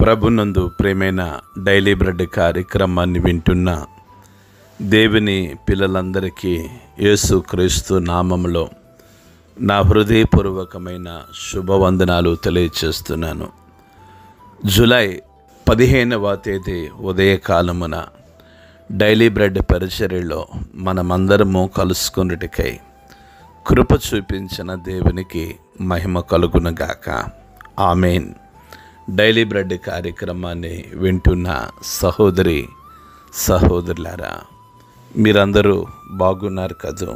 ప్రభునందు ప్రేమైన daily bread కార్యక్రమాన్ని వింటున్న దేవుని పిల్లలందరికీ యేసుక్రీస్తు నామములో నా హృదయపూర్వకమైన శుభవందనాలు తెలియచేస్తున్నాను. జూలై 15వ తేదీ ఉదయకాలమున డైలీ బ్రెడ్ పరిచర్యలో మనమందరము కలుసుకున్నటికై కృప చూపించిన దేవునికి మహిమ కలుగునుగాక. ఆమేన్. డైలీ బ్రెడ్ కార్యక్రమాన్ని వింటున్న సహోదరి సహోదరులారా, మీరందరూ బాగున్నారు కదూ?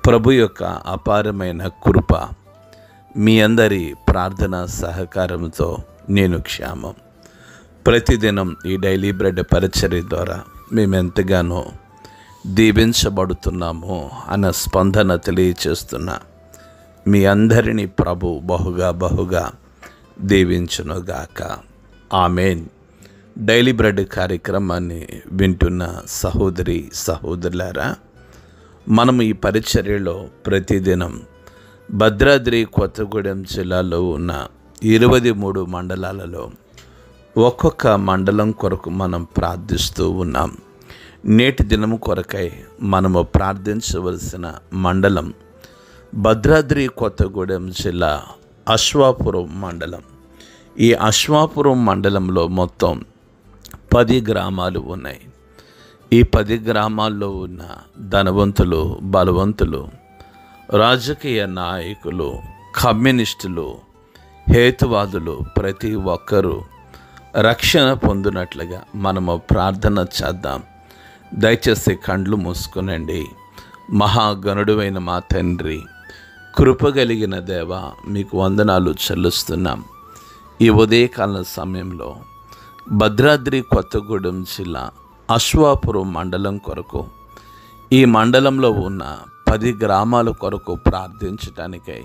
ప్రభు యొక్క అపారమైన కృప మీ అందరి ప్రార్థన సహకారంతో నేను క్షేమం. ప్రతిదినం ఈ డైలీ బ్రెడ్ పరిచర్య ద్వారా మేమెంతగానో దీవించబడుతున్నాము అన్న స్పందన తెలియచేస్తున్న మీ అందరినీ ప్రభు బహుగా దీవించునుగాక. ఆమేన్. డైలీ బ్రెడ్ కార్యక్రమాన్ని వింటున్న సహోదరి సహోదరులారా, మనము ఈ పరిచర్యలో ప్రతిదినం భద్రాద్రి కొత్తగూడెం జిల్లాలో ఉన్న 23 మండలాలలో ఒక్కొక్క మండలం కొరకు మనం ప్రార్థిస్తూ ఉన్నాం. నేటి దినము కొరకై మనము ప్రార్థించవలసిన మండలం భద్రాద్రి కొత్తగూడెం జిల్లా అశ్వాపురం మండలం. ఈ అశ్వాపురం మండలంలో మొత్తం 10 గ్రామాలు ఉన్నాయి. ఈ 10 గ్రామాల్లో ఉన్న ధనవంతులు, బలవంతులు, రాజకీయ నాయకులు, కమ్యూనిస్టులు, హేతువాదులు ప్రతి ఒక్కరూ రక్షణ పొందినట్లుగా మనము ప్రార్థన చేద్దాం. దయచేసి కండ్లు మూసుకునండి. మహాగణుడువైన మా తండ్రి, కృపగలిగిన దేవ, మీకు వందనాలు చెల్లిస్తున్నాం. ఈ ఉదయకాల సమయంలో భద్రాద్రి కొత్తగూడెం జిల్లా అశ్వాపురం మండలం కొరకు, ఈ మండలంలో ఉన్న 10 గ్రామాల కొరకు ప్రార్థించటానికై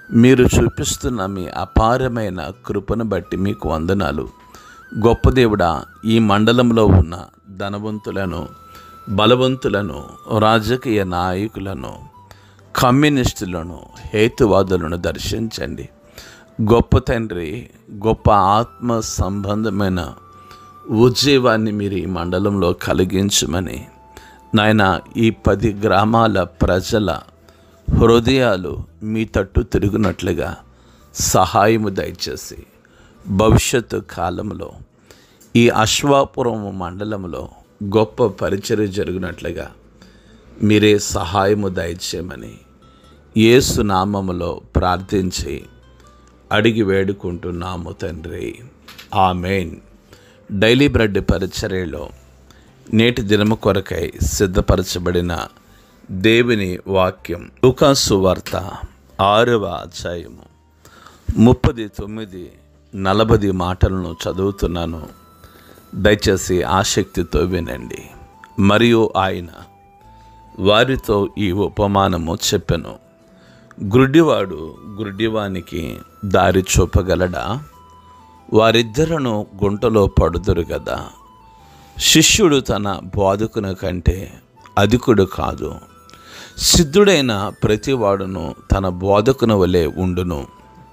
మీరు చూపిస్తున్న మీ అపారమైన కృపను బట్టి మీకు వందనాలు. గొప్ప దేవుడా, ఈ మండలంలో ఉన్న ధనవంతులను, బలవంతులను, రాజకీయ నాయకులను, కమ్యూనిస్టులను, హేతువాదులను దర్శించండి. గొప్ప తండ్రి, గొప్ప ఆత్మ సంబంధమైన ఉజ్జీవాన్ని మీరు ఈ మండలంలో కలిగించమని నాయన, ఈ 10 గ్రామాల ప్రజల హృదయాలు మీ తట్టు తిరుగునట్లుగా సహాయము దయచేసి భవిష్యత్తు కాలంలో ఈ అశ్వాపురం మండలంలో గొప్ప పరిచర్య జరిగినట్లుగా మీరే సహాయము దయచేయమని యేసు నామములో ప్రార్థించి అడిగి వేడుకుంటున్నాము తండ్రి. ఆమేన్. డైలీ బ్రెడ్ పరిచర్యలో నేటి దినము కొరకై సిద్ధపరచబడిన దేవుని వాక్యం లూకా సువార్త 6వ అధ్యాయము 39-40 మాటలను చదువుతున్నాను. దయచేసి ఆసక్తితో వినండి. మరియు ఆయన వారితో ఈ ఉపమానము చెప్పెను. గుడ్డివాడు గుడ్డివానికి దారి చూపగలడా? వారిద్దరను గుంటలో పడుదురు గదా. శిష్యుడు తన బోధకుని కంటే అధికుడు కాదు. సిద్ధుడైన ప్రతివాడును తన బోధకుని వలె ఉండును.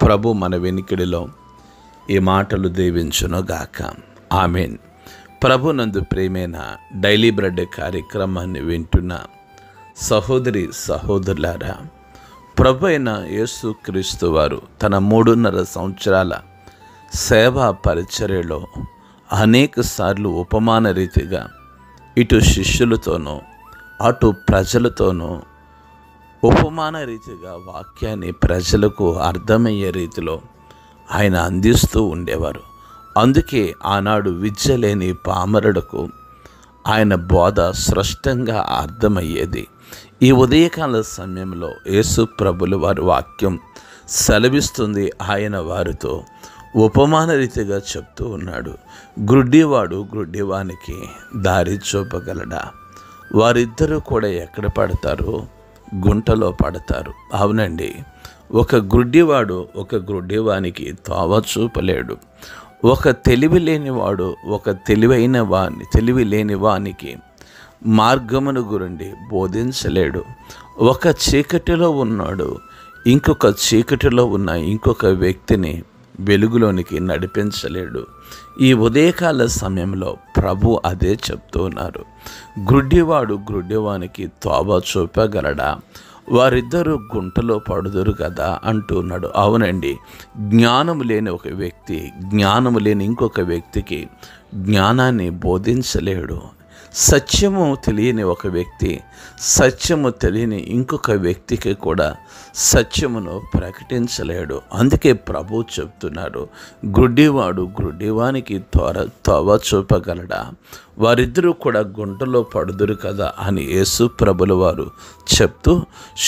ప్రభు మన వెనికిడిలో ఈ మాటలు దీవించునుగాక. ఆమేన్. ప్రభునందు ప్రేమైన డైలీ బ్రెడ్ కార్యక్రమాన్ని వింటున్న సహోదరి సహోదరులారా, ప్రభు అయిన యేసుక్రీస్తు వారు తన 3.5 సంవత్సరాల సేవా పరిచర్యలో అనేక సార్లు ఉపమాన రీతిగా ఇటు శిష్యులతోనూ అటు ప్రజలతోనూ ఉపమాన రీతిగా వాక్యాన్ని ప్రజలకు అర్థమయ్యే రీతిలో ఆయన అందిస్తూ ఉండేవారు. అందుకే ఆనాడు విద్య లేని పామరులకు ఆయన బోధ స్పష్టంగా అర్థమయ్యేది. ఈ ఉదయకాల సమయంలో యేసు ప్రభులు వారి వాక్యం సెలవిస్తుంది. ఆయన వారితో ఉపమాన రీతిగా చెప్తూ ఉన్నాడు. గుడ్డివాడు గుడ్డివానికి దారి చూపగలడా? వారిద్దరూ కూడా ఎక్కడ పడతారు? గుంటలో పడతారు. అవునండి, ఒక గుడ్డివాడు ఒక గుడ్డివానికి తోవ చూపలేడు. ఒక తెలివి లేని వానికి మార్గమును గురించి బోధించలేడు. ఒక చీకటిలో ఉన్నాడు ఇంకొక చీకటిలో ఉన్న ఇంకొక వ్యక్తిని వెలుగులోనికి నడిపించలేడు. ఈ ఉదయకాల సమయంలో ప్రభు అదే చెప్తూ ఉన్నారు. గ్రుడ్డివాడు గ్రుడ్డివానికి తోవ చూపగలడా? వారిద్దరూ గుంటలో పడుదురు కదా అంటున్నాడు. అవునండి, జ్ఞానము లేని ఒక వ్యక్తి జ్ఞానము లేని ఇంకొక వ్యక్తికి జ్ఞానాన్ని బోధించలేడు. సత్యము తెలియని ఒక వ్యక్తి సత్యము తెలియని ఇంకొక వ్యక్తికి కూడా సత్యమును ప్రకటించలేడు. అందుకే ప్రభు చెప్తున్నారు, గ్రుడ్డివాడు గ్రుడ్డివానికి తోవ చూపగలడా? వారిద్దరూ కూడా గుంటలో పడుదురు కదా అని యేసు ప్రభుల వారు చెప్తూ,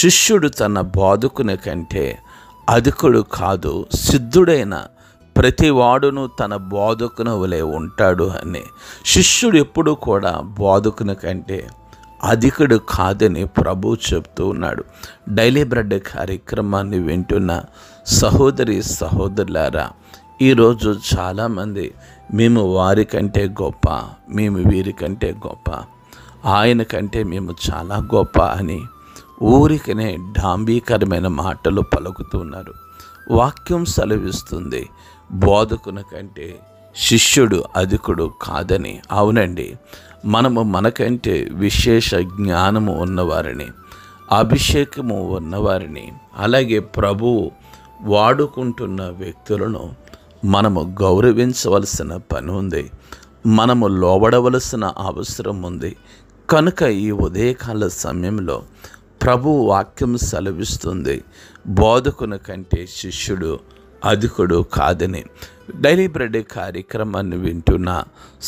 శిష్యుడు తన బోధకుని కంటే అధికుడు కాదు, సిద్ధుడైన ప్రతి వాడును తన బోధకుని వలె ఉంటాడు అని. శిష్యుడు ఎప్పుడు కూడా బోధకుని కంటే అధికుడు కాదని ప్రభు చెప్తూ ఉన్నాడు. డైలీ బ్రెడ్ కార్యక్రమాన్ని వింటున్న సహోదరి సహోదరులారా, ఈరోజు చాలామంది మేము వారికంటే గొప్ప, మేము వీరికంటే గొప్ప, ఆయన కంటే మేము చాలా గొప్ప అని ఊరికనే డాంబీకరమైన మాటలు పలుకుతున్నారు. వాక్యం సెలవిస్తుంది, బోధకుని కంటే శిష్యుడు అధికుడు కాదని. అవునండి, మనము మనకంటే విశేష జ్ఞానము ఉన్నవారిని, అభిషేకము ఉన్నవారిని, అలాగే ప్రభువు వాడుకుంటున్న వ్యక్తులను మనము గౌరవించవలసిన పని ఉంది. మనము లోబడవలసిన అవసరం ఉంది. కనుక ఈ ఉదయకాల సమయంలో ప్రభు వాక్యం సెలవిస్తుంది, బోధకుని కంటే శిష్యుడు అధికుడు కాదని. డైలీ బ్రెడ్ కార్యక్రమాన్ని వింటున్న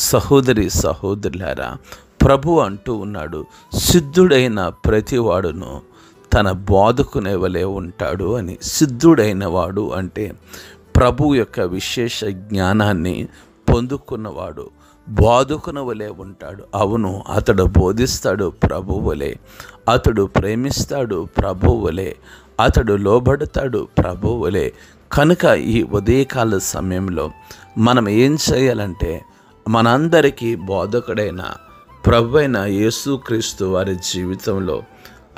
సహోదరి సహోదరులారా, ప్రభు అంటూ ఉన్నాడు, సిద్ధుడైన ప్రతివాడును తన బోధకునే వలె ఉంటాడు అని. సిద్ధుడైన వాడు అంటే ప్రభు యొక్క విశేష జ్ఞానాన్ని పొందుకున్నవాడు బోధకుని వలె ఉంటాడు. అవును, అతడు బోధిస్తాడు ప్రభు వలె, అతడు ప్రేమిస్తాడు ప్రభు వలె, అతడు లోబడతాడు ప్రభు వలె. కనుక ఈ ఉదయకాల సమయంలో మనం ఏం చేయాలంటే, మనందరికీ బోధకుడైన ప్రభువైన యేసుక్రీస్తు వారి జీవితంలో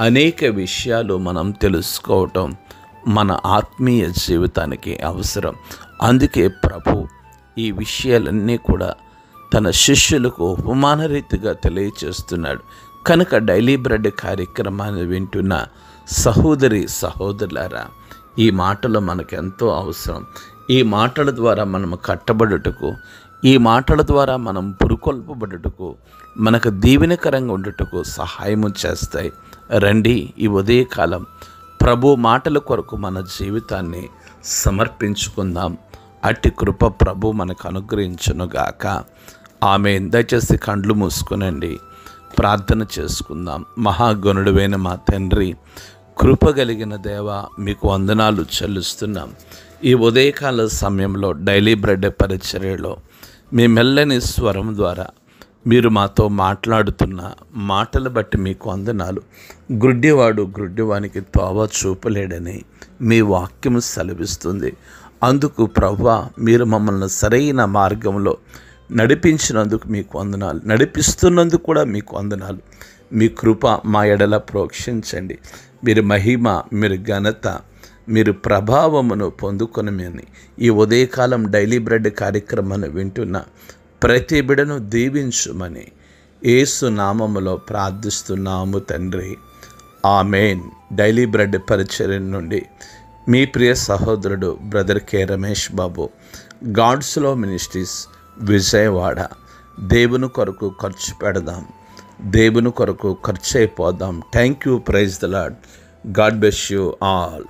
అనేక విషయాలు మనం తెలుసుకోవటం మన ఆత్మీయ జీవితానికి అవసరం. అందుకే ప్రభు ఈ విషయాలన్నీ కూడా తన శిష్యులకు ఉపమాన రీతిగా తెలియచేస్తున్నాడు. కనుక డైలీ బ్రెడ్ కార్యక్రమాన్ని వింటున్న సహోదరి సహోదరులారా, ఈ మాటలు మనకెంతో అవసరం. ఈ మాటల ద్వారా మనం కట్టబడుటకు, ఈ మాటల ద్వారా మనం పురుకొల్పబడుటకు, మనకు దీవెనకరంగా ఉండుటకు సహాయము చేస్తాయి. రండి, ఈ ఉదయకాలం ప్రభు మాటల కొరకు మన జీవితాన్ని సమర్పించుకుందాం. అట్టి కృప ప్రభు మనకు అనుగ్రహించునుగాక. ఆమేన్. దయచేసి కండ్లు మూసుకునండి, ప్రార్థన చేసుకుందాం. మహాగణుడైన మా తండ్రి, కృపగలిగిన దేవ, మీకు వందనాలు చెల్లిస్తున్నాం. ఈ ఉదయకాల సమయంలో డైలీ బ్రెడ్ పరిచర్యలో మీ మెల్లని స్వరం ద్వారా మీరు మాతో మాట్లాడుతున్న మాటలు బట్టి మీకు వందనాలు. గ్రుడ్డివాడు గ్రుడ్డివానికి తోవ చూపలేడని మీ వాక్యం సెలవిస్తుంది. అందుకు ప్రభువా, మీరు మమ్మల్ని సరైన మార్గంలో నడిపించినందుకు మీకు వందనాలు, నడిపిస్తున్నందుకు కూడా మీకు వందనాలు. మీ కృప మా ఎడల ప్రోక్షించండి. మీరు మహిమ, మీరు ఘనత, మీరు ప్రభావమును పొందుకొనమని ఈ ఉదయకాలం డైలీ బ్రెడ్ కార్యక్రమాన్ని వింటున్న ప్రతి బిడను దీవించుమని యేసు నామములో ప్రార్థిస్తున్నాము తండ్రి. ఆమేన్. డైలీ బ్రెడ్ పరిచర్య నుండి మీ ప్రియ సహోదరుడు brother K Ramesh Babu, God's love ministries, Vijayawada. దేవుని కొరకు ఖర్చు పెడదాం, దేవుని కొరకు ఖర్చు అయిపోదాం. Thank you. Praise the Lord. God bless you all.